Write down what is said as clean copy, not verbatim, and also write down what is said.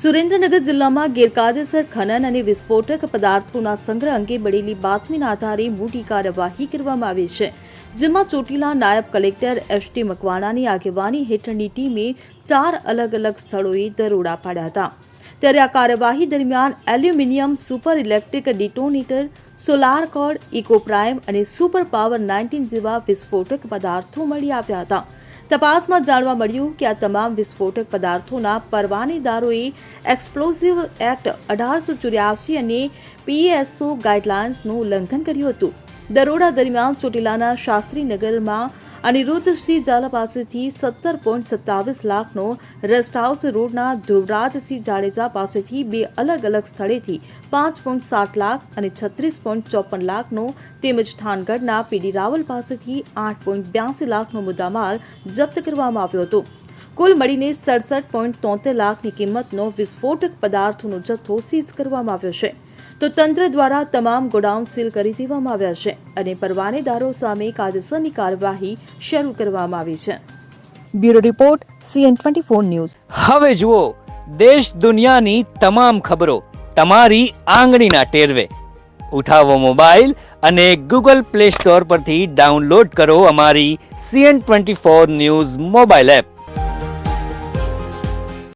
સુરેન્દ્રનગર જિલ્લામાં ગેરકાયદેસર ખનન અને વિસ્ફોટક પદાર્થોના સંગ્રહ અંગે મળેલી બાતમીના આધારે મોટી કાર્યવાહી કરવામાં આવી છે, જેમાં ચોટીલા નાયબ કલેક્ટર એસ.ટી. મકવાણાની આગેવાની હેઠળની ટીમે 4 અલગ અલગ સ્થળોએ દરોડા પાડ્યા હતા. ત્યારે આ કાર્યવાહી દરમિયાન aluminium super electric detonator, solar cord, eco prime અને સુપર પાવર 19 જેવા વિસ્ફોટક પદાર્થો મળી આવ્યા હતા. તપાસમાં જાણવા મળ્યું કે આ તમામ વિસ્ફોટક પદાર્થોના પરવાનેદારોએ એક્સપ્લોઝિવ એક્ટ 1884 અને પીએસઓ ગાઈડલાઇન્સનું ઉલ્લંઘન કર્યું હતું. દરોડા દરમિયાન ચોટીલાના શાસ્ત્રીનગરમાં અનિરુદ્ધસિંહ ઝાલા પાસેથી 17.27 લાખનો, રેસ્ટ હાઉસ રોડના ધ્રુવરાજસિંહ જાડેજા પાસેથી 2 અલગ અલગ સ્થળેથી 5.7 લાખ અને 36.54 લાખનો તેમજ થાનગઢના પીડી રાવલ પાસેથી 8.82 લાખનો મુદ્દામાલ જપ્ત કરવામાં આવ્યો હતો. કુલ મળીને 67.73 લાખની કિંમતનો વિસ્ફોટક પદાર્થોનો જથ્થો સીઝ કરવામાં આવ્યો છે. તો તંત્ર દ્વારા તમામ ગોડાઉન સીલ કરી દેવામાં આવ્યા છે અને પરવાનેદારો સામે કાયદેસરની કાર્યવાહી શરૂ કરવામાં આવી છે. Bureau report CN24 news. હવે જુઓ દેશ દુનિયાની તમામ ખબરો તમારી આંગળીના ટેરવે. ઉઠાવો મોબાઈલ અને Google Play Store પરથી ડાઉનલોડ કરો અમારી CN24 ન્યૂઝ મોબાઈલ એપ.